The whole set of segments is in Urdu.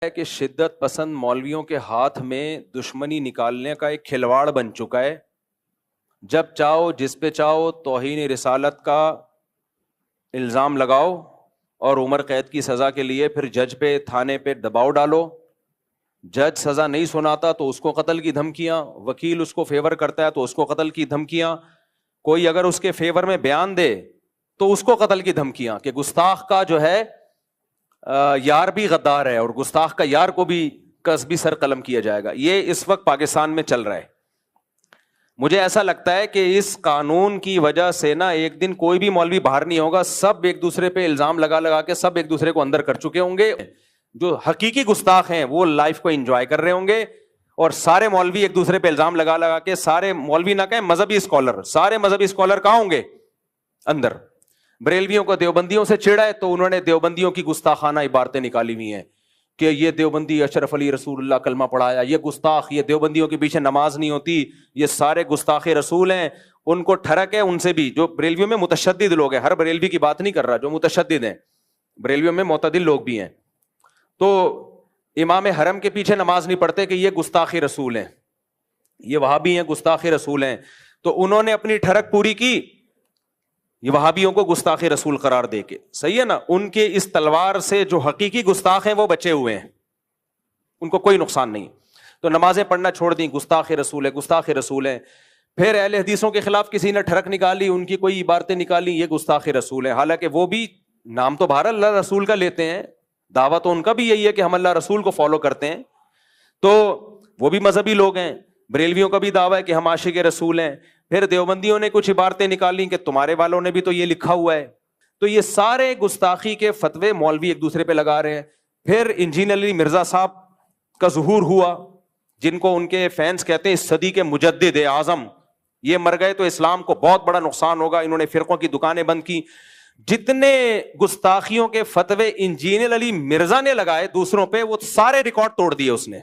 ہے کہ شدت پسند مولویوں کے ہاتھ میں دشمنی نکالنے کا ایک کھلواڑ بن چکا ہے. جب چاہو جس پہ چاہو توہین رسالت کا الزام لگاؤ اور عمر قید کی سزا کے لیے پھر جج پہ تھانے پہ دباؤ ڈالو. جج سزا نہیں سناتا تو اس کو قتل کی دھمکیاں, وکیل اس کو فیور کرتا ہے تو اس کو قتل کی دھمکیاں, کوئی اگر اس کے فیور میں بیان دے تو اس کو قتل کی دھمکیاں کہ گستاخ کا جو ہے یار بھی غدار ہے اور گستاخ کا یار کو بھی قصبی سر قلم کیا جائے گا. یہ اس وقت پاکستان میں چل رہا ہے. مجھے ایسا لگتا ہے کہ اس قانون کی وجہ سے نا ایک دن کوئی بھی مولوی باہر نہیں ہوگا, سب ایک دوسرے پہ الزام لگا لگا کے سب ایک دوسرے کو اندر کر چکے ہوں گے. جو حقیقی گستاخ ہیں وہ لائف کو انجوائے کر رہے ہوں گے اور سارے مولوی ایک دوسرے پہ الزام لگا لگا کے, سارے مولوی نہ کہیں مذہبی اسکالر, سارے مذہبی اسکالر کہاں ہوں گے اندر. بریلویوں کو دیوبندیوں سے چڑھا ہے تو انہوں نے دیوبندیوں کی گستاخانہ عبارتیں نکالی ہوئی ہیں کہ یہ دیوبندی اشرف علی رسول اللہ کلمہ پڑھایا, یہ گستاخ, یہ دیوبندیوں کے پیچھے نماز نہیں ہوتی, یہ سارے گستاخ رسول ہیں. ان کو ٹھڑک ہے ان سے بھی, جو بریلویوں میں متشدد لوگ ہیں, ہر بریلوی کی بات نہیں کر رہا, جو متشدد ہیں بریلویوں میں معتدل لوگ بھی ہیں, تو امام حرم کے پیچھے نماز نہیں پڑھتے کہ یہ گستاخ رسول ہیں, یہ وہابی ہیں گستاخ رسول ہیں. تو انہوں نے اپنی ٹھڑک پوری کی یہ وہابیوں کو گستاخ رسول قرار دے کے. صحیح ہے نا, ان کے اس تلوار سے جو حقیقی گستاخ ہیں وہ بچے ہوئے ہیں, ان کو کوئی نقصان نہیں. تو نمازیں پڑھنا چھوڑ دیں, گستاخ رسول ہے گستاخ رسول ہیں. پھر اہل حدیثوں کے خلاف کسی نے ٹھڑک نکالی, ان کی کوئی عبارتیں نکالی, یہ گستاخ رسول ہیں. حالانکہ وہ بھی نام تو بہر اللہ رسول کا لیتے ہیں, دعویٰ تو ان کا بھی یہی ہے کہ ہم اللہ رسول کو فالو کرتے ہیں, تو وہ بھی مذہبی لوگ ہیں. بریلویوں کا بھی دعویٰ ہے کہ ہم عاشق رسول ہیں. پھر دیوبندیوں نے کچھ عبارتیں نکالی کہ تمہارے والوں نے بھی تو یہ لکھا ہوا ہے. تو یہ سارے گستاخی کے فتوے مولوی ایک دوسرے پہ لگا رہے ہیں. پھر انجینئر علی مرزا صاحب کا ظہور ہوا, جن کو ان کے فینس کہتے ہیں اس صدی کے مجدد اعظم, یہ مر گئے تو اسلام کو بہت بڑا نقصان ہوگا. انہوں نے فرقوں کی دکانیں بند کی. جتنے گستاخیوں کے فتوے انجینئر علی مرزا نے لگائے دوسروں پہ, وہ سارے ریکارڈ توڑ دیے اس نے.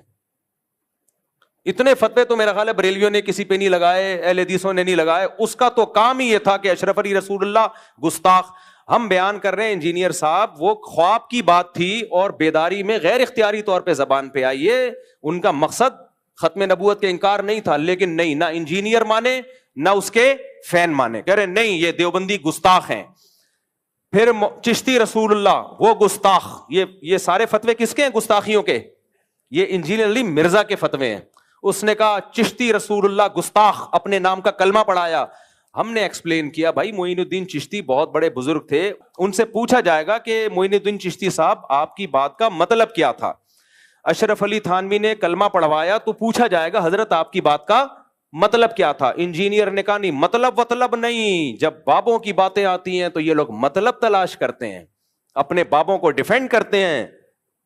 اتنے فتوے تو میرا خیال ہے بریلویوں نے کسی پہ نہیں لگائے, اہل حدیثوں نے نہیں لگائے. اس کا تو کام ہی یہ تھا کہ اشرف علی رسول اللہ گستاخ. ہم بیان کر رہے ہیں انجینئر صاحب, وہ خواب کی بات تھی اور بیداری میں غیر اختیاری طور پہ زبان پہ آئی. یہ ان کا مقصد ختم نبوت کے انکار نہیں تھا, لیکن نہیں, نہ انجینئر مانے نہ اس کے فین مانے, کہہ رہے نہیں یہ دیوبندی گستاخ ہیں. پھر چشتی رسول اللہ وہ گستاخ. یہ سارے فتوے کس کے ہیں گستاخیوں کے؟ یہ انجینئر علی مرزا کے فتوے ہیں. اس نے کہا چشتی رسول اللہ گستاخ, اپنے نام کا کلمہ پڑھایا. ہم نے ایکسپلین کیا بھائی معین الدین چشتی بہت بڑے بزرگ تھے, ان سے پوچھا جائے گا کہ معین الدین چشتی صاحب آپ کی بات کا مطلب کیا تھا. اشرف علی تھانوی نے کلمہ پڑھوایا تو پوچھا جائے گا حضرت آپ کی بات کا مطلب کیا تھا. انجینئر نے کہا نہیں, مطلب نہیں. جب بابوں کی باتیں آتی ہیں تو یہ لوگ مطلب تلاش کرتے ہیں, اپنے بابوں کو ڈیفینڈ کرتے ہیں.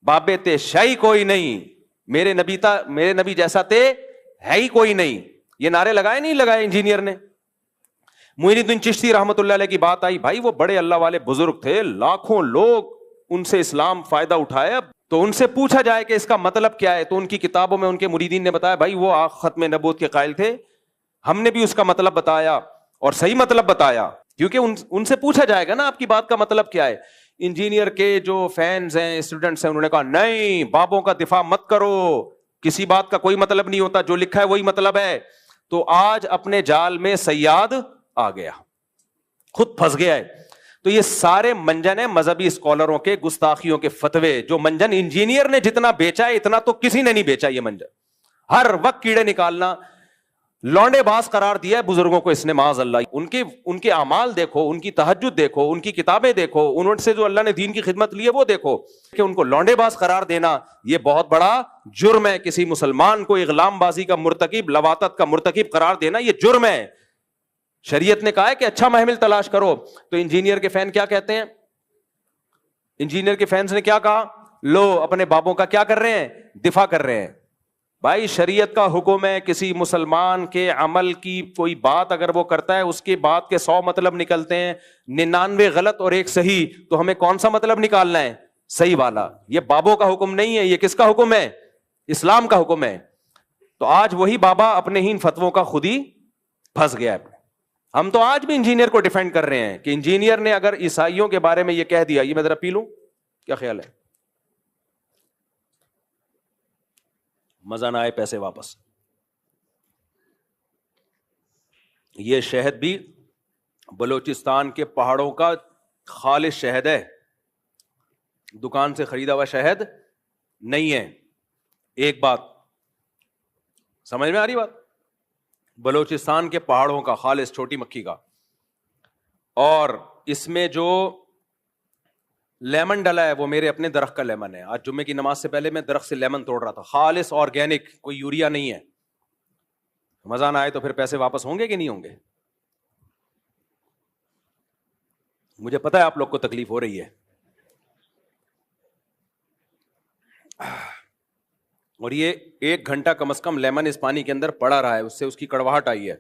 بابے تے شاہی کوئی نہیں, میرے نبی جیسا تے ہے ہی کوئی نہیں. یہ نعرے لگائے نہیں لگائے انجینئر نے. معین الدین چشتی رحمت اللہ علیہ کی بات آئی, بھائی وہ بڑے اللہ والے بزرگ تھے, لاکھوں لوگ ان سے اسلام فائدہ اٹھایا. تو ان سے پوچھا جائے کہ اس کا مطلب کیا ہے, تو ان کی کتابوں میں ان کے مریدین نے بتایا بھائی وہ ختم نبوت کے قائل تھے, ہم نے بھی اس کا مطلب بتایا اور صحیح مطلب بتایا, کیونکہ ان سے پوچھا جائے گا نا آپ کی بات کا مطلب کیا ہے. انجینئر کے جو فینز ہیں, اسٹوڈنٹس ہیں, انہوں نے کہا نہیں بابوں کا دفاع مت کرو, کسی بات کا کوئی مطلب نہیں ہوتا, جو لکھا ہے وہی مطلب ہے. تو آج اپنے جال میں صیاد آ گیا, خود پھنس گیا ہے. تو یہ سارے منجن ہیں مذہبی اسکالروں کے گستاخیوں کے فتوے. جو منجن انجینئر نے جتنا بیچا ہے اتنا تو کسی نے نہیں بیچا. یہ منجن ہر وقت کیڑے نکالنا, لونڈے باز قرار دیا ہے بزرگوں کو اس نے معاذ اللہ. ان کے اعمال دیکھو, ان کی تہجد دیکھو, ان کی کتابیں دیکھو, انہوں سے جو اللہ نے دین کی خدمت لی ہے وہ دیکھو, کہ ان کو لونڈے باز قرار دینا یہ بہت بڑا جرم ہے. کسی مسلمان کو اغلام بازی کا مرتکب, لواطت کا مرتکب قرار دینا یہ جرم ہے. شریعت نے کہا ہے کہ اچھا محمل تلاش کرو. تو انجینئر کے فین کیا کہتے ہیں, انجینئر کے فینس نے کیا کہا, لو اپنے بابوں کا کیا کر رہے ہیں, دفاع کر رہے ہیں. بھائی شریعت کا حکم ہے, کسی مسلمان کے عمل کی کوئی بات اگر وہ کرتا ہے اس کی بات کے 100 مطلب نکلتے ہیں, 99 غلط اور 1 صحیح, تو ہمیں کون سا مطلب نکالنا ہے, صحیح والا. یہ بابوں کا حکم نہیں ہے, یہ کس کا حکم ہے, اسلام کا حکم ہے. تو آج وہی بابا اپنے ہی فتووں کا خود ہی پھنس گیا ہے. ہم تو آج بھی انجینئر کو ڈیفینڈ کر رہے ہیں کہ انجینئر نے اگر عیسائیوں کے بارے میں یہ کہہ دیا, یہ میں ذرا پی لوں, کیا خیال ہے, مزہ نہ آئے پیسے واپس. یہ شہد بھی بلوچستان کے پہاڑوں کا خالص شہد ہے, دکان سے خریدا ہوا شہد نہیں ہے. ایک بات سمجھ میں آ رہی بات, بلوچستان کے پہاڑوں کا خالص چھوٹی مکھی کا. اور اس میں جو لیمن ڈلا ہے وہ میرے اپنے درخت کا لیمن ہے. آج جمعے کی نماز سے پہلے میں درخت سے لیمن توڑ رہا تھا, خالص آرگینک, کوئی یوریا نہیں ہے. مزہ نہ آئے تو پھر پیسے واپس ہوں گے کہ نہیں ہوں گے؟ مجھے پتا ہے آپ لوگ کو تکلیف ہو رہی ہے. اور یہ 1 گھنٹہ کم از کم لیمن اس پانی کے اندر پڑا رہا ہے, اس سے اس کی کڑواہٹ آئی ہے.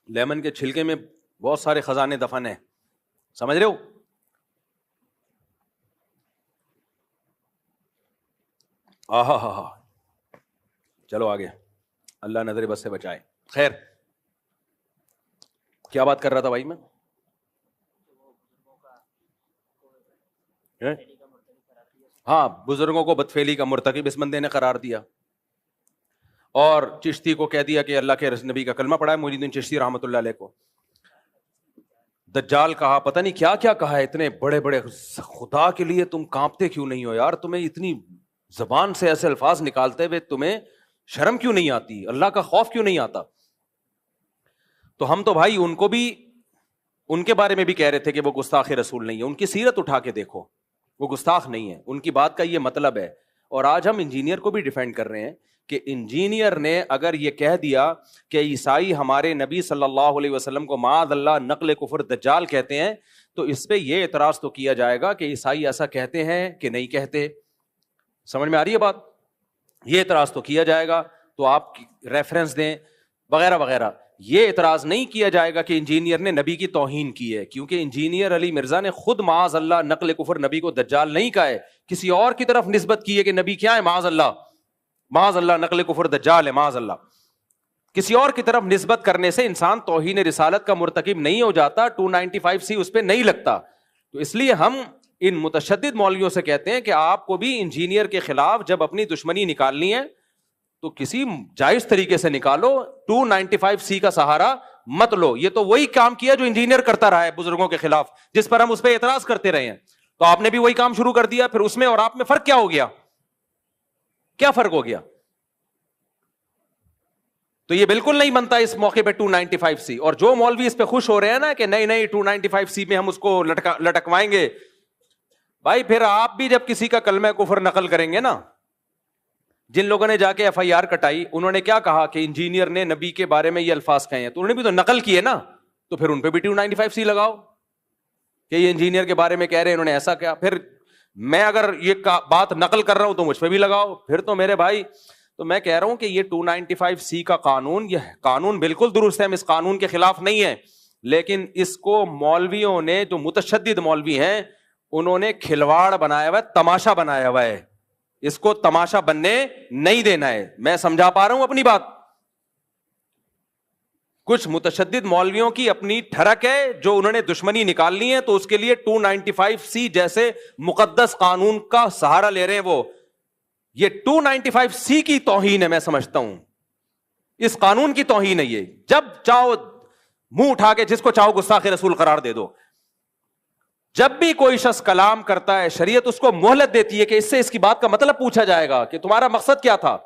لیمن کے چھلکے میں بہت سارے خزانے دفن ہیں, سمجھ رہے ہو؟ آہا ہا ہا. چلو آگے, اللہ نظر بس سے بچائے. خیر, کیا بات کر رہا تھا بھائی میں؟ ہاں, بزرگوں کو بدفعلی کا مرتکب اس بندے نے قرار دیا, اور چشتی کو کہہ دیا کہ اللہ کے نبی کا کلمہ پڑھا ہے محی الدین چشتی رحمۃ اللہ علیہ کو. دجال کہا, پتہ نہیں کیا کیا کہا ہے. اتنے بڑے بڑے, خدا کے لیے تم کانپتے کیوں نہیں ہو یار؟ تمہیں اتنی زبان سے ایسے الفاظ نکالتے ہوئے تمہیں شرم کیوں نہیں آتی؟ اللہ کا خوف کیوں نہیں آتا؟ تو ہم تو بھائی ان کو بھی, ان کے بارے میں بھی کہہ رہے تھے کہ وہ گستاخ رسول نہیں ہے. ان کی سیرت اٹھا کے دیکھو, وہ گستاخ نہیں ہے. ان کی بات کا یہ مطلب ہے. اور آج ہم انجینئر کو بھی ڈیفینڈ کر رہے ہیں کہ انجینئر نے اگر یہ کہہ دیا کہ عیسائی ہمارے نبی صلی اللہ علیہ وسلم کو معاذ اللہ نقل کفر دجال کہتے ہیں, تو اس پہ یہ اعتراض تو کیا جائے گا کہ عیسائی ایسا کہتے ہیں کہ نہیں کہتے. سمجھ میں آ رہی ہے بات؟ یہ اعتراض تو کیا جائے گا, تو آپ ریفرنس دیں وغیرہ وغیرہ. یہ اعتراض نہیں کیا جائے گا کہ انجینئر نے نبی کی توہین کی ہے, کیونکہ انجینئر علی مرزا نے خود معاذ اللہ نقل کفر نبی کو دجال نہیں کہا ہے, کسی اور کی طرف نسبت کی ہے کہ نبی کیا ہے, معاذ اللہ نقل کفر دجال ہے, معاذ اللہ. کسی اور کی طرف نسبت کرنے سے انسان توہین رسالت کا مرتکب نہیں ہو جاتا, 295C اس پہ نہیں لگتا. تو اس لیے ہم ان متشدد مولویوں سے کہتے ہیں کہ آپ کو بھی انجینئر کے خلاف جب اپنی دشمنی نکالنی ہے تو کسی جائز طریقے سے نکالو, 295C کا سہارا مت لو. یہ تو وہی کام کیا جو انجینئر کرتا رہا ہے بزرگوں کے خلاف, جس پر ہم اس پہ اعتراض کرتے رہے ہیں. تو آپ نے بھی وہی کام شروع کر دیا, پھر اس میں اور آپ میں فرق کیا ہو گیا؟ کیا فرق ہو گیا؟ تو یہ بالکل نہیں بنتا اس موقع پہ 295C. اور جو مولوی اس پہ خوش ہو رہے ہیں نا کہ نہیں 295C میں ہم اس کو لٹکوائیں گے, بھائی پھر آپ بھی جب کسی کا کلمہ کفر نقل کریں گے نا, جن لوگوں نے جا کے FIR کٹائی, انہوں نے کیا کہا کہ انجینئر نے نبی کے بارے میں یہ الفاظ کہے ہیں, تو انہوں نے بھی تو نقل کیے نا, تو پھر ان پہ بھی 295C لگاؤ کہ یہ انجینئر کے بارے میں کہہ رہے ہیں, انہوں نے ایسا کیا. پھر میں اگر یہ بات نقل کر رہا ہوں تو مجھ پہ بھی لگاؤ. پھر تو میرے بھائی, تو میں کہہ رہا ہوں کہ یہ 295C کا قانون, یہ قانون بالکل درست ہے, ہم اس قانون کے خلاف نہیں ہیں, لیکن اس کو مولویوں نے, جو متشدد مولوی ہیں, انہوں نے کھلواڑ بنایا ہوا ہے, تماشا بنایا ہوا ہے. اس کو تماشا بننے نہیں دینا ہے. میں سمجھا پا رہا ہوں اپنی بات؟ کچھ متشدد مولویوں کی اپنی ٹھڑک ہے, جو انہوں نے دشمنی نکالنی ہے, تو اس کے لیے 295C جیسے مقدس قانون کا سہارا لے رہے ہیں. وہ یہ 295C کی توہین ہے, میں سمجھتا ہوں اس قانون کی توہین ہے یہ. جب چاہو منہ اٹھا کے جس کو چاہو گستاخ رسول قرار دے دو. جب بھی کوئی شخص کلام کرتا ہے, شریعت اس کو مہلت دیتی ہے کہ اس سے اس کی بات کا مطلب پوچھا جائے گا کہ تمہارا مقصد کیا تھا.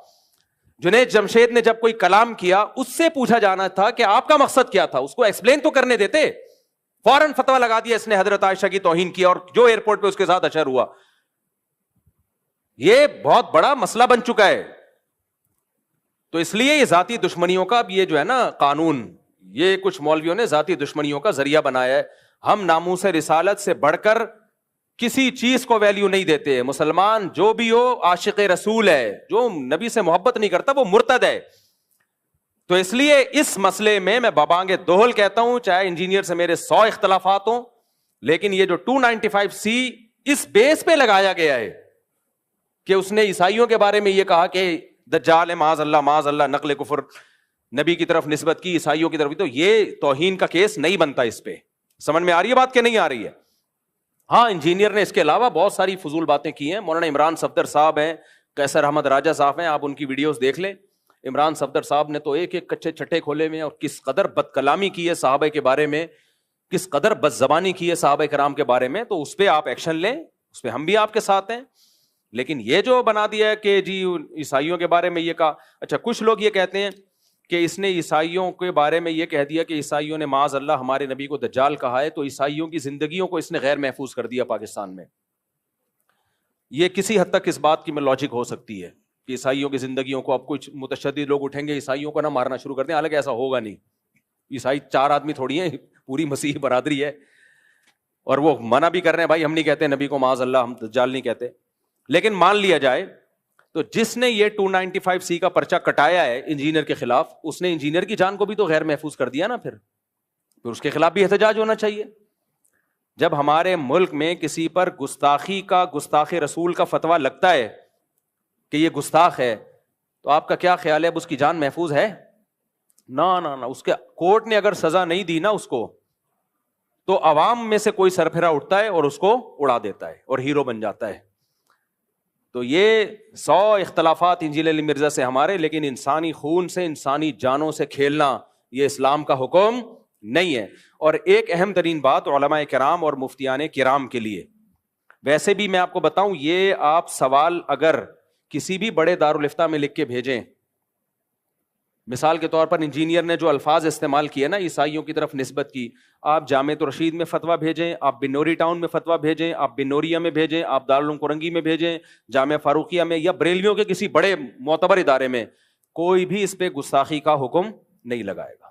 جنید جمشید نے جب کوئی کلام کیا, اس سے پوچھا جانا تھا کہ آپ کا مقصد کیا تھا, اس کو ایکسپلین تو کرنے دیتے. فوراً فتویٰ لگا دیا اس نے حضرت عائشہ کی توہین کی, اور جو ایئرپورٹ پہ اس کے ساتھ اشر ہوا. یہ بہت بڑا مسئلہ بن چکا ہے. تو اس لیے یہ ذاتی دشمنیوں کا یہ جو ہے نا قانون, یہ کچھ مولویوں نے ذاتی دشمنیوں کا ذریعہ بنایا ہے. ہم ناموس رسالت سے بڑھ کر کسی چیز کو ویلیو نہیں دیتے. مسلمان جو بھی ہو عاشق رسول ہے, جو نبی سے محبت نہیں کرتا وہ مرتد ہے. تو اس لیے اس مسئلے میں بابانگ دوہل کہتا ہوں, چاہے انجینئر سے میرے 100 اختلافات ہوں, لیکن یہ جو 295C اس بیس پہ لگایا گیا ہے کہ اس نے عیسائیوں کے بارے میں یہ کہا کہ دجال ہے, معاذ اللہ نقل کفر نبی کی طرف نسبت کی, عیسائیوں کی طرف, تو یہ توہین کا کیس نہیں بنتا اس پہ. سمجھ میں آ رہی ہے بات کہ نہیں آ رہی ہے؟ ہاں, انجینئر نے اس کے علاوہ بہت ساری فضول باتیں کی ہیں. مولانا عمران صفدر صاحب ہیں, قیصر احمد راجہ صاحب ہیں, آپ ان کی ویڈیوز دیکھ لیں. عمران صفدر صاحب نے تو ایک ایک کچے چھٹے کھولے میں, اور کس قدر بد کلامی کی ہے صحابہ کے بارے میں, کس قدر بد زبانی کی ہے صحابہ کرام کے بارے میں. تو اس پہ آپ ایکشن لیں, اس پہ ہم بھی آپ کے ساتھ ہیں. لیکن یہ جو بنا دیا ہے کہ جی عیسائیوں کے بارے میں یہ کہا, اچھا کچھ لوگ یہ کہتے ہیں کہ اس نے عیسائیوں کے بارے میں یہ کہہ دیا کہ عیسائیوں نے معاذ اللہ ہمارے نبی کو دجال کہا ہے, تو عیسائیوں کی زندگیوں کو اس نے غیر محفوظ کر دیا پاکستان میں. یہ کسی حد تک اس بات کی میں لاجک ہو سکتی ہے کہ عیسائیوں کی زندگیوں کو اب کچھ متشدد لوگ اٹھیں گے, عیسائیوں کو نہ مارنا شروع کر دیں. حالانکہ ایسا ہوگا نہیں, عیسائی 4 آدمی تھوڑی ہیں, پوری مسیحی برادری ہے. اور وہ منع بھی کر رہے ہیں, بھائی ہم نہیں کہتے نبی کو معاذ اللہ, ہم دجال نہیں کہتے. لیکن مان لیا جائے تو جس نے یہ 295C کا پرچہ کٹایا ہے انجینئر کے خلاف, اس نے انجینئر کی جان کو بھی تو غیر محفوظ کر دیا نا. پھر اس کے خلاف بھی احتجاج ہونا چاہیے. جب ہمارے ملک میں کسی پر گستاخی کا, گستاخ رسول کا فتویٰ لگتا ہے کہ یہ گستاخ ہے, تو آپ کا کیا خیال ہے, اب اس کی جان محفوظ ہے؟ نہ, اس کے کورٹ نے اگر سزا نہیں دی نا اس کو, تو عوام میں سے کوئی سرپھرا اٹھتا ہے اور اس کو اڑا دیتا ہے اور ہیرو بن جاتا ہے. تو یہ 100 اختلافات انجیل علی مرزا سے ہمارے, لیکن انسانی خون سے, انسانی جانوں سے کھیلنا یہ اسلام کا حکم نہیں ہے. اور ایک اہم ترین بات علماء کرام اور مفتیان کرام کے لیے, ویسے بھی میں آپ کو بتاؤں, یہ آپ سوال اگر کسی بھی بڑے دارالفتہ میں لکھ کے بھیجیں, مثال کے طور پر انجینئر نے جو الفاظ استعمال کیے نا عیسائیوں کی طرف نسبت کی, آپ جامعۃ الرشید میں فتویٰ بھیجیں, آپ بنوری ٹاؤن میں فتویٰ بھیجیں, آپ بنوریا میں بھیجیں, آپ دارالعلوم کرنگی میں بھیجیں, جامعہ فاروقیہ میں, یا بریلویوں کے کسی بڑے معتبر ادارے میں, کوئی بھی اس پہ گستاخی کا حکم نہیں لگائے گا.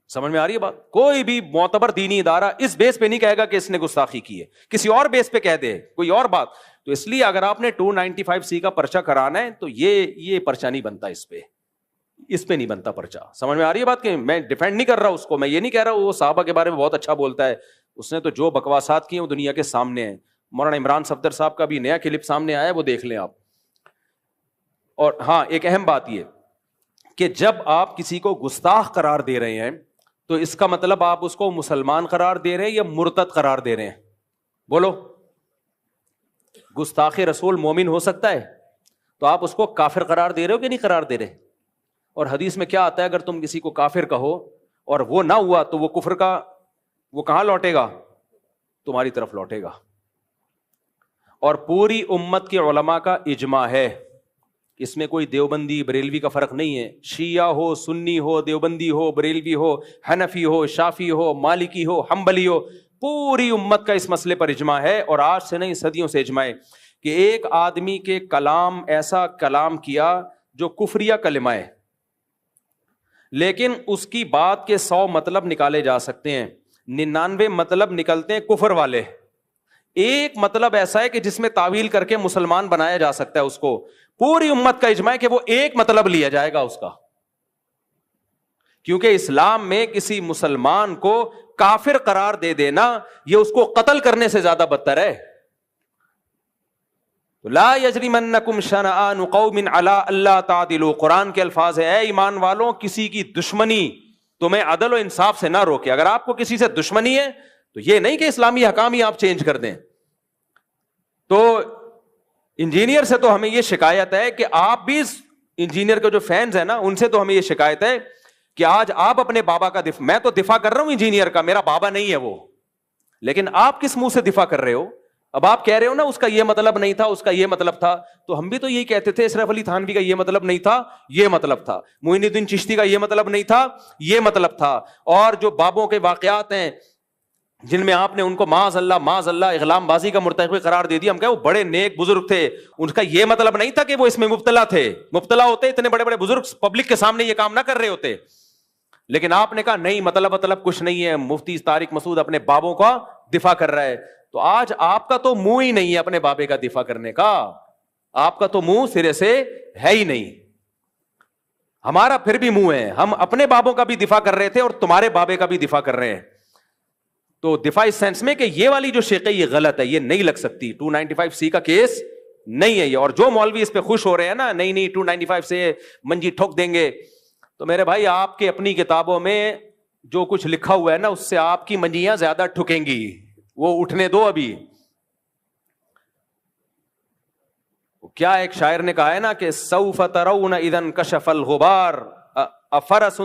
سمجھ میں آ رہی ہے بات؟ کوئی بھی معتبر دینی ادارہ اس بیس پہ نہیں کہے گا کہ اس نے گستاخی کی ہے, کسی اور بیس پہ کہہ دے کوئی اور بات. تو اس لیے اگر آپ نے 295C کا پرچہ کرانا ہے تو یہ پرچہ نہیں بنتا, اس پہ نہیں بنتا پرچہ. سمجھ میں آ رہی ہے بات؟ کہ میں ڈیفینڈ نہیں کر رہا اس کو, میں یہ نہیں کہہ رہا وہ صحابہ کے بارے میں بہت اچھا بولتا ہے, اس نے تو جو بکواسات کی ہیں وہ دنیا کے سامنے ہیں. مولانا عمران صفدر صاحب کا بھی نیا کلپ سامنے آیا ہے, وہ دیکھ لیں آپ. اور ہاں, ایک اہم بات یہ کہ جب آپ کسی کو گستاخ قرار دے رہے ہیں تو اس کا مطلب آپ اس کو مسلمان قرار دے رہے ہیں یا مرتد قرار دے رہے ہیں؟ بولو. گستاخ رسول مومن ہو سکتا ہے, تو آپ اس کو کافر قرار دے رہے ہو کہ نہیں قرار دے رہے؟ اور حدیث میں کیا آتا ہے, اگر تم کسی کو کافر کہو اور وہ نہ ہوا تو وہ کفر کا, وہ کہاں لوٹے گا؟ تمہاری طرف لوٹے گا. اور پوری امت کے علماء کا اجماع ہے, اس میں کوئی دیوبندی بریلوی کا فرق نہیں ہے. شیعہ ہو, سنی ہو, دیوبندی ہو, بریلوی ہو, حنفی ہو, شافی ہو, مالکی ہو, حنبلی ہو, پوری امت کا اس مسئلے پر اجماع ہے. اور آج سے نہیں, صدیوں سے اجماع ہے کہ ایک آدمی کے کلام, ایسا کلام کیا جو کفریہ کلمہ ہے, لیکن اس کی بات کے 100 مطلب نکالے جا سکتے ہیں, 99 مطلب نکلتے ہیں کفر والے. ایک مطلب ایسا ہے کہ جس میں تعویل کر کے مسلمان بنایا جا سکتا ہے اس کو. پوری امت کا اجماع ہے کہ وہ ایک مطلب لیا جائے گا اس کا, کیونکہ اسلام میں کسی مسلمان کو کافر قرار دے دینا یہ اس کو قتل کرنے سے زیادہ بدتر ہے. لا یجرمنکم شنآن قوم علی الا تعدلوا, قرآن کے الفاظ ہے, اے ایمان والوں کسی کی دشمنی تمہیں عدل و انصاف سے نہ روکے. اگر آپ کو کسی سے دشمنی ہے تو یہ نہیں کہ اسلامی حکام ہی آپ چینج کر دیں. تو انجینئر سے تو ہمیں یہ شکایت ہے کہ آپ بھی انجینئر کے جو فینز ہیں نا, ان سے تو ہمیں یہ شکایت ہے کہ آج آپ اپنے بابا کا دفاع, میں تو دفاع کر رہا ہوں انجینئر کا, میرا بابا نہیں ہے وہ, لیکن آپ کس منہ سے دفاع کر رہے ہو؟ اب آپ کہہ رہے ہو نا اس کا یہ مطلب نہیں تھا, اس کا یہ مطلب تھا, تو ہم بھی تو یہی کہتے تھے اشرف علی تھانوی کا یہ مطلب نہیں تھا, یہ مطلب تھا, معین الدین چشتی کا یہ مطلب نہیں تھا, یہ مطلب تھا. اور جو بابوں کے واقعات ہیں جن میں آپ نے ان کو معاذ اللہ اغلام بازی کا مرتکب قرار دے دیا, ہم کہے وہ بڑے نیک بزرگ تھے, ان کا یہ مطلب نہیں تھا کہ وہ اس میں مبتلا تھے. مبتلا ہوتے اتنے بڑے بڑے بزرگ پبلک کے سامنے یہ کام نہ کر رہے ہوتے. لیکن آپ نے کہا نہیں, مطلب کچھ نہیں ہے, مفتی طارق مسعود اپنے بابوں کا دفاع کر رہا ہے. تو آج آپ کا تو منہ ہی نہیں ہے اپنے بابے کا دفاع کرنے کا, آپ کا تو منہ سرے سے ہے ہی نہیں. ہمارا پھر بھی منہ ہے, ہم اپنے بابوں کا بھی دفاع کر رہے تھے اور تمہارے بابے کا بھی دفاع کر رہے ہیں. تو دفاع اس سینس میں کہ یہ والی جو شیخ ہے یہ غلط ہے, یہ نہیں لگ سکتی, 295C کا کیس نہیں ہے یہ. اور جو مولوی اس پہ خوش ہو رہے ہیں نا, نہیں 295 سے منجی ٹھوک دیں گے, تو میرے بھائی آپ کے اپنی کتابوں میں جو کچھ لکھا ہوا ہے نا اس سے آپ کی منجیاں زیادہ ٹھکیں گی, وہ اٹھنے دو ابھی. کیا ایک شاعر نے کہا ہے نا کہ سوف ترون اذا انکشف الغبار افرس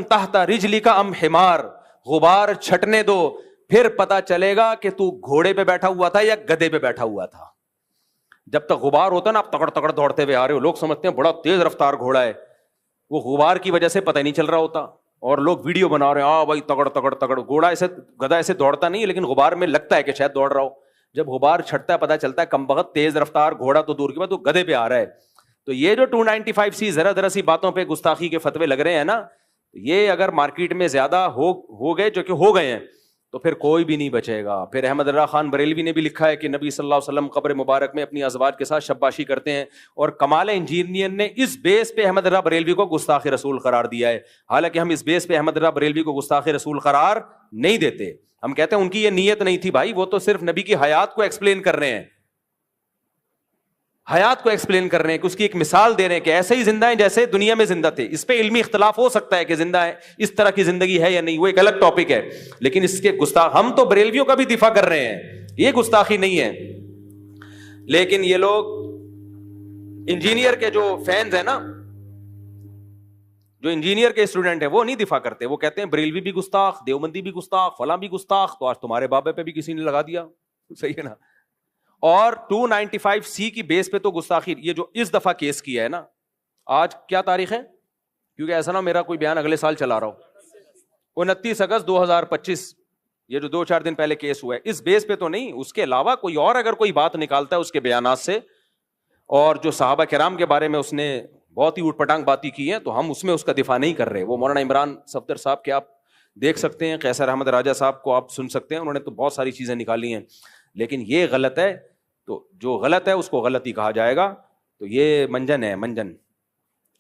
تحت رجلک ام حمار. غبار چھٹنے دو پھر پتا چلے گا کہ تو گھوڑے پہ بیٹھا ہوا تھا یا گدھے پہ بیٹھا ہوا تھا. جب تک غبار ہوتا نا آپ تکڑ تکڑ دوڑتے ہوئے آ رہے ہو, لوگ سمجھتے ہیں بڑا تیز رفتار گھوڑا ہے, وہ غبار کی وجہ سے پتہ نہیں چل رہا ہوتا, اور لوگ ویڈیو بنا رہے ہیں بھائی تگڑ تگڑ تگڑ. گھوڑا ایسے گدھا ایسے دوڑتا نہیں ہے, لیکن غبار میں لگتا ہے کہ شاید دوڑ رہا ہو. جب غبار چھٹتا ہے پتہ چلتا ہے کم بخت تیز رفتار گھوڑا تو دور کی بات, تو گدھے پہ آ رہا ہے. تو یہ جو 295C ذرا سی باتوں پہ گستاخی کے فتوے لگ رہے ہیں نا, یہ اگر مارکیٹ میں زیادہ ہو گئے, جو کہ ہو گئے ہیں, تو پھر کوئی بھی نہیں بچے گا. پھر احمد رضا خان بریلوی نے بھی لکھا ہے کہ نبی صلی اللہ علیہ وسلم قبر مبارک میں اپنی ازواج کے ساتھ شباشی کرتے ہیں, اور کمال انجینئر نے اس بیس پہ احمد رضا بریلوی کو گستاخ رسول قرار دیا ہے. حالانکہ ہم اس بیس پہ احمد رضا بریلوی کو گستاخ رسول قرار نہیں دیتے. ہم کہتے ہیں ان کی یہ نیت نہیں تھی بھائی, وہ تو صرف نبی کی حیات کو ایکسپلین کر رہے ہیں, حیات کو ایکسپلین کر رہے ہیں, کہ اس کی ایک مثال دے رہے ہیں کہ ایسے ہی زندہ ہیں جیسے دنیا میں زندہ تھے. اس پہ علمی اختلاف ہو سکتا ہے کہ زندہ ہے, اس طرح کی زندگی ہے یا نہیں, وہ ایک الگ ٹاپک ہے. لیکن اس کے گستاخ, ہم تو بریلویوں کا بھی دفاع کر رہے ہیں, یہ گستاخی نہیں ہے. لیکن یہ لوگ انجینئر کے جو فینز ہیں نا, جو انجینئر کے اسٹوڈنٹ ہیں, وہ نہیں دفاع کرتے. وہ کہتے ہیں بریلوی بھی گستاخ, دیوبندی بھی گستاخ, فلاں بھی گستاخ, تو آج تمہارے بابے پہ بھی کسی نے لگا دیا. صحیح ہے نا. اور 295C کی بیس پہ تو گستاخی, یہ جو اس دفعہ کیس کیا ہے نا, آج کیا تاریخ ہے, کیونکہ ایسا نہ میرا کوئی بیان اگلے سال چلا رہا ہو, 29 اگست 2025, یہ جو 2-4 دن پہلے کیس ہوا ہے, اس بیس پہ تو نہیں. اس کے علاوہ کوئی اور اگر کوئی بات نکالتا ہے اس کے بیانات سے, اور جو صحابہ کرام کے بارے میں اس نے بہت ہی اوٹ پٹانگ باتیں کی ہیں, تو ہم اس میں اس کا دفاع نہیں کر رہے. وہ مولانا عمران صفدر صاحب کے آپ دیکھ سکتے ہیں, قیصر احمد راجہ صاحب کو آپ سن سکتے ہیں, انہوں نے تو بہت ساری چیزیں نکالی ہیں. لیکن یہ غلط ہے, تو جو غلط ہے اس کو غلط ہی کہا جائے گا. تو یہ منجن ہے, منجن,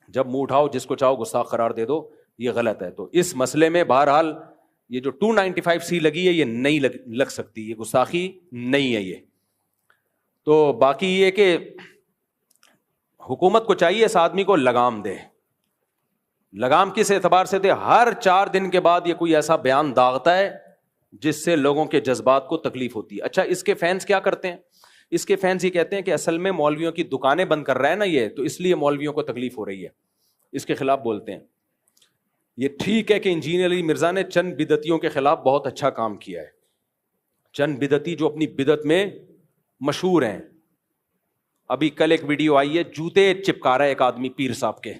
جب منہ اٹھاؤ جس کو چاہو گستاخ قرار دے دو, یہ غلط ہے. تو اس مسئلے میں بہرحال یہ جو 295C لگی ہے یہ نہیں لگ سکتی, یہ گستاخی نہیں ہے یہ. تو باقی یہ کہ حکومت کو چاہیے اس آدمی کو لگام دے. لگام کس اعتبار سے دے؟ ہر 4 دن کے بعد یہ کوئی ایسا بیان داغتا ہے جس سے لوگوں کے جذبات کو تکلیف ہوتی ہے. اچھا, اس کے فینس کیا کرتے ہیں؟ اس کے فینس یہ کہتے ہیں کہ اصل میں مولویوں کی دکانیں بند کر رہا ہے نا یہ, تو اس لیے مولویوں کو تکلیف ہو رہی ہے, اس کے خلاف بولتے ہیں. یہ ٹھیک ہے کہ انجینئر علی مرزا نے چند بدعتیوں کے خلاف بہت اچھا کام کیا ہے. چند بدعتی جو اپنی بدعت میں مشہور ہیں. ابھی کل ایک ویڈیو آئی ہے, جوتے چپکا رہا ہے ایک آدمی پیر صاحب کے,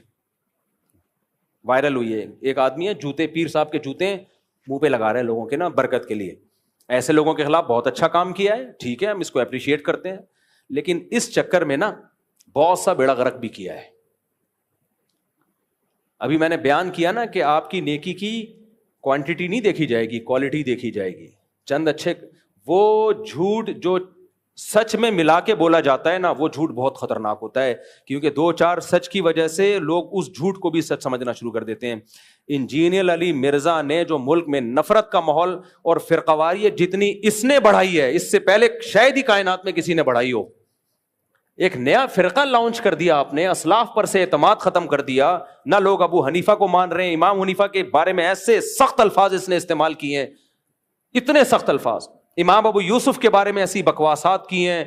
وائرل ہوئی ہے. ایک آدمی ہے جوتے, پیر صاحب کے جوتے منہ پہ لگا رہے ہیں لوگوں کے نا برکت کے لیے. ایسے لوگوں کے خلاف بہت اچھا کام کیا ہے, ٹھیک ہے, ہم اس کو اپریشیٹ کرتے ہیں. لیکن اس چکر میں نا بہت سا بیڑا غرق بھی کیا ہے. ابھی میں نے بیان کیا نا کہ آپ کی نیکی کی کوانٹٹی نہیں دیکھی جائے گی, کوالٹی دیکھی جائے گی. چند اچھے, وہ جھوٹ جو سچ میں ملا کے بولا جاتا ہے نا, وہ جھوٹ بہت خطرناک ہوتا ہے, کیونکہ 2-4 سچ کی وجہ سے لوگ اس جھوٹ کو بھی سچ سمجھنا شروع کر دیتے ہیں. انجینئر علی مرزا نے جو ملک میں نفرت کا ماحول اور فرقواریت جتنی اس نے بڑھائی ہے, اس سے پہلے شاید ہی کائنات میں کسی نے بڑھائی ہو. ایک نیا فرقہ لانچ کر دیا آپ نے, اسلاف پر سے اعتماد ختم کر دیا. نہ لوگ ابو حنیفہ کو مان رہے ہیں, امام حنیفہ کے بارے میں ایسے سخت الفاظ اس نے استعمال کیے ہیں, اتنے سخت الفاظ. امام ابو یوسف کے بارے میں ایسی بکواسات کی ہیں,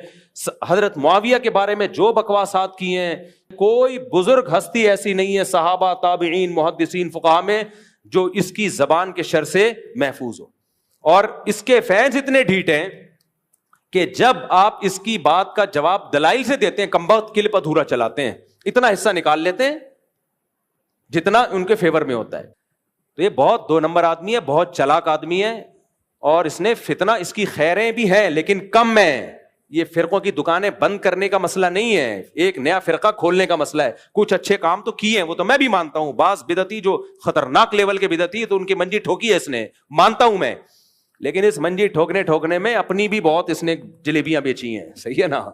حضرت معاویہ کے بارے میں جو بکواسات کی ہیں. کوئی بزرگ ہستی ایسی نہیں ہے صحابہ, تابعین, محدثین, فقہاء میں جو اس کی زبان کے شر سے محفوظ ہو. اور اس کے فینس اتنے ڈھیٹ ہیں کہ جب آپ اس کی بات کا جواب دلائل سے دیتے ہیں, کمبخت کلپ ادھورا چلاتے ہیں, اتنا حصہ نکال لیتے ہیں جتنا ان کے فیور میں ہوتا ہے. تو یہ بہت 2 نمبر آدمی ہے, بہت چلاک آدمی ہے, اور اس نے فتنہ, اس کی خیریں بھی ہیں لیکن کم ہیں. یہ فرقوں کی دکانیں بند کرنے کا مسئلہ نہیں ہے, ایک نیا فرقہ کھولنے کا مسئلہ ہے. کچھ اچھے کام تو کیے ہیں, وہ تو میں بھی مانتا ہوں. بعض بدعتی جو خطرناک لیول کے بدعتی, تو ان کی منجی ٹھوکی ہے اس نے, مانتا ہوں میں. لیکن اس منجی ٹھوکنے میں اپنی بھی بہت اس نے جلیبیاں بیچی ہیں. صحیح ہے نا,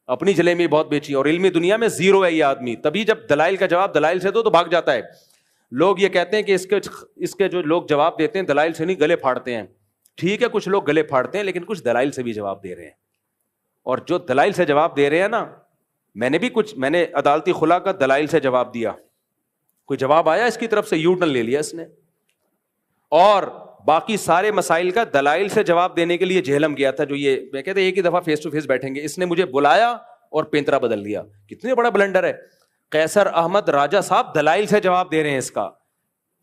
اپنی جلیبی بہت بیچی, اور علمی دنیا میں زیرو ہے یہ آدمی. تبھی جب دلائل کا جواب دلائل سے دو تو بھاگ جاتا ہے. لوگ یہ کہتے ہیں کہ اس کے جو لوگ جواب دیتے ہیں دلائل سے نہیں, گلے پھاڑتے ہیں. ٹھیک ہے, کچھ لوگ گلے پھاڑتے ہیں, لیکن کچھ دلائل سے بھی جواب دے رہے ہیں. اور جو دلائل سے جواب دے رہے ہیں نا, میں نے عدالتی خلا کا دلائل سے جواب دیا, کوئی جواب آیا اس کی طرف سے, یو ٹرن لے لیا اس نے. اور باقی سارے مسائل کا دلائل سے جواب دینے کے لیے جہلم گیا تھا. جو یہ میں کہتے ایک ہی دفعہ فیس ٹو فیس بیٹھیں گے, اس نے مجھے بلایا اور پینترا بدل دیا. کتنے بڑا بلنڈر ہے. قیصر احمد راجہ صاحب دلائل سے جواب دے رہے ہیں اس کا,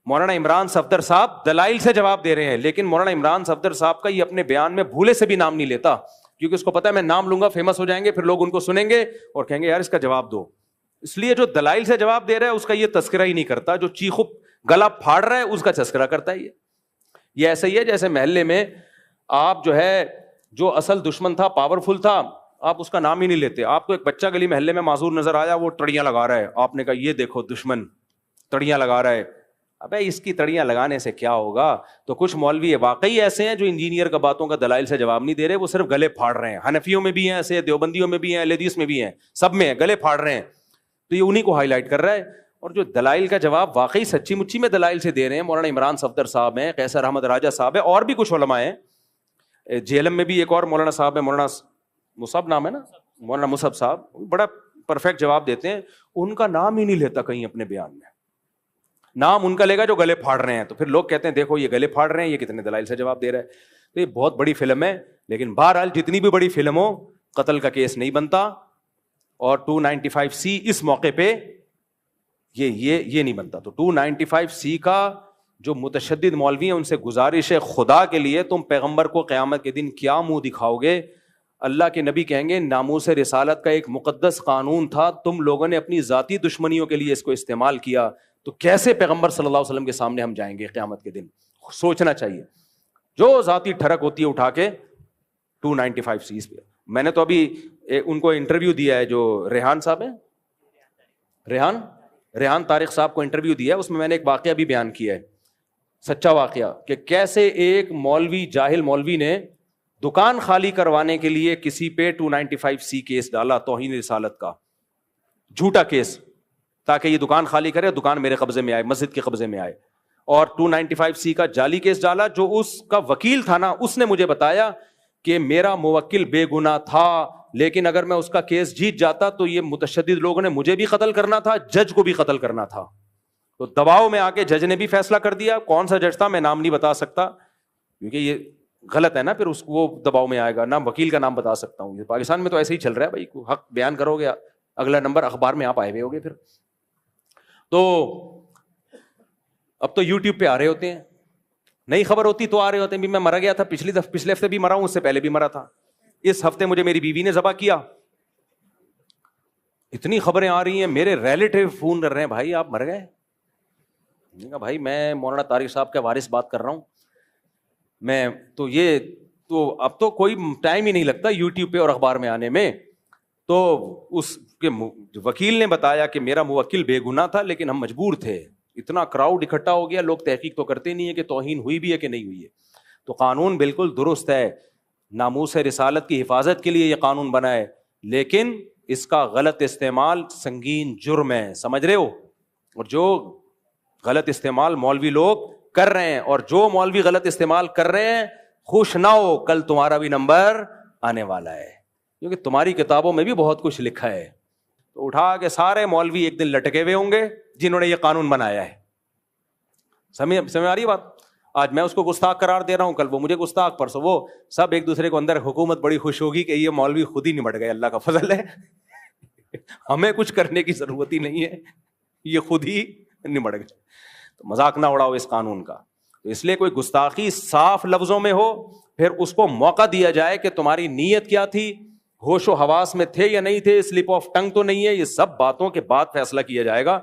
مولانا عمران صفدر صاحب دلائل سے جواب دے رہے ہیں, لیکن مولانا عمران صفدر صاحب کا یہ اپنے بیان میں بھولے سے بھی نام نہیں لیتا, کیونکہ اس کو پتا ہے میں نام لوں گا فیمس ہو جائیں گے, پھر لوگ ان کو سنیں گے اور کہیں گے یار اس کا جواب دو. اس لیے جو دلائل سے جواب دے رہا ہے اس کا یہ تذکرہ ہی نہیں کرتا, جو چیخو گلا پھاڑ رہا ہے اس کا تذکرہ کرتا ہے. یہ ایسا ہی ہے جیسے محلے میں آپ جو ہے جو اصل دشمن تھا, پاورفل تھا, آپ اس کا نام ہی نہیں لیتے. آپ کو ایک بچہ گلی محلے میں معذور نظر آیا, وہ تڑیاں لگا رہا ہے, آپ نے کہا یہ دیکھو دشمن تڑیاں لگا رہا ہے. ابے اس کی تڑیاں لگانے سے کیا ہوگا. تو کچھ مولوی واقعی ایسے ہیں جو انجینئر کا باتوں کا دلائل سے جواب نہیں دے رہے, وہ صرف گلے پھاڑ رہے ہیں. حنفیوں میں بھی ہیں ایسے, دیوبندیوں میں بھی ہیں, اہل حدیث میں بھی ہیں, سب میں ہیں, گلے پھاڑ رہے ہیں. تو یہ انہیں کو ہائی لائٹ کر رہا ہے. اور جو دلائل کا جواب واقعی سچی مچی میں دلائل سے دے رہے ہیں, مولانا عمران صفدر صاحب ہیں, قیصر احمد راجہ صاحب ہیں, اور بھی کچھ علماء ہیں. جہلم میں بھی ایک اور مولانا صاحب ہیں, مولانا مصعب نام ہے نا, مولانا مصعب صاحب, بڑا پرفیکٹ جواب دیتے ہیں. ان کا نام ہی نہیں لیتا کہیں اپنے بیان میں. نام ان کا لے گا جو گلے پھاڑ رہے ہیں, تو پھر لوگ کہتے ہیں دیکھو یہ گلے پھاڑ رہے ہیں, یہ کتنے دلائل سے جواب دے رہا ہے. تو یہ بہت بڑی فلم ہے, لیکن بہرحال جتنی بھی بڑی فلم ہو قتل کا کیس نہیں بنتا. اور 295C اس موقع پہ یہ نہیں بنتا. تو 295C کا جو متشدد مولوی ہیں ان سے گزارش ہے خدا کے لیے, تم پیغمبر کو قیامت کے دن کیا منہ دکھاؤ گے. اللہ کے نبی کہیں گے ناموس رسالت کا ایک مقدس قانون تھا, تم لوگوں نے اپنی ذاتی دشمنیوں کے لیے اس کو استعمال کیا, تو کیسے پیغمبر صلی اللہ علیہ وسلم کے سامنے ہم جائیں گے قیامت کے دن. سوچنا چاہیے. جو ذاتی ٹھڑک ہوتی ہے اٹھا کے 295C پہ. میں نے تو ابھی ان کو انٹرویو دیا ہے, جو ریحان صاحب ہیں, ریحان طارق صاحب کو انٹرویو دیا ہے, اس میں نے ایک واقعہ بھی بیان کیا ہے, سچا واقعہ, کہ کیسے ایک مولوی, جاہل مولوی نے دکان خالی کروانے کے لیے کسی پہ 295C کیس ڈالا, توہین رسالت کا جھوٹا کیس, تاکہ یہ دکان خالی کرے, دکان میرے قبضے میں آئے, مسجد کے قبضے میں آئے. اور 295C کا جعلی کیس ڈالا. جو اس کا وکیل تھا نا, اس نے مجھے بتایا کہ میرا موکل بے گناہ تھا, لیکن اگر میں اس کا کیس جیت جاتا تو یہ متشدد لوگوں نے مجھے بھی قتل کرنا تھا, جج کو بھی قتل کرنا تھا. تو دباؤ میں آ کے جج نے بھی فیصلہ کر دیا. کون سا جج تھا میں نام نہیں بتا سکتا, کیونکہ یہ غلط ہے نا, پھر اس کو وہ دباؤ میں آئے گا. نہ وکیل کا نام بتا سکتا ہوں. پاکستان میں تو ایسے ہی چل رہا ہے بھائی, حق بیان کرو گے اگلا نمبر اخبار میں آپ آئے ہوئے ہوگے. پھر تو اب تو یوٹیوب پہ آ رہے ہوتے ہیں, نئی خبر ہوتی تو آ رہے ہوتے ہیں. بھی میں مرا گیا تھا, پچھلے ہفتے بھی مرا ہوں, اس سے پہلے بھی مرا تھا, اس ہفتے مجھے میری بیوی نے ذبح کیا. اتنی خبریں آ رہی ہیں, میرے ریلیٹیو فون کر رہے ہیں, بھائی آپ مر گئے. بھائی میں مولانا طارق صاحب کا وارث بات کر رہا ہوں میں, تو یہ تو اب تو کوئی ٹائم ہی نہیں لگتا یوٹیوب پہ اور اخبار میں آنے میں. تو اس کے وکیل نے بتایا کہ میرا موکل بے گناہ تھا, لیکن ہم مجبور تھے. اتنا کراؤڈ اکٹھا ہو گیا, لوگ تحقیق تو کرتے نہیں ہے کہ توہین ہوئی بھی ہے کہ نہیں ہوئی ہے. تو قانون بالکل درست ہے, ناموس رسالت کی حفاظت کے لیے یہ قانون بنا ہے, لیکن اس کا غلط استعمال سنگین جرم ہے, سمجھ رہے ہو. اور جو غلط استعمال مولوی لوگ کر رہے ہیں, اور جو مولوی غلط استعمال کر رہے ہیں, خوش نہ ہو, کل تمہارا بھی نمبر آنے والا ہے, کیونکہ تمہاری کتابوں میں بھی بہت کچھ لکھا ہے. تو اٹھا کے سارے مولوی ایک دن لٹکے ہوئے ہوں گے جنہوں نے یہ قانون بنایا ہے. سمجھ آ رہی بات. آج میں اس کو گستاخ قرار دے رہا ہوں, کل وہ مجھے گستاخ, پرسوں وہ, سب ایک دوسرے کو اندر. حکومت بڑی خوش ہوگی کہ یہ مولوی خود ہی نمٹ گئے, اللہ کا فضل ہے, ہمیں کچھ کرنے کی ضرورت ہی نہیں ہے, یہ خود ہی نمٹ گئے. تو مذاق نہ اڑاؤ اس قانون کا. تو اس لیے کوئی گستاخی صاف لفظوں میں ہو, پھر اس کو موقع دیا جائے کہ تمہاری نیت کیا تھی, ہوش و حواس میں تھے یا نہیں تھے, سلپ آف ٹنگ تو نہیں ہے, یہ سب باتوں کے بعد فیصلہ کیا جائے گا.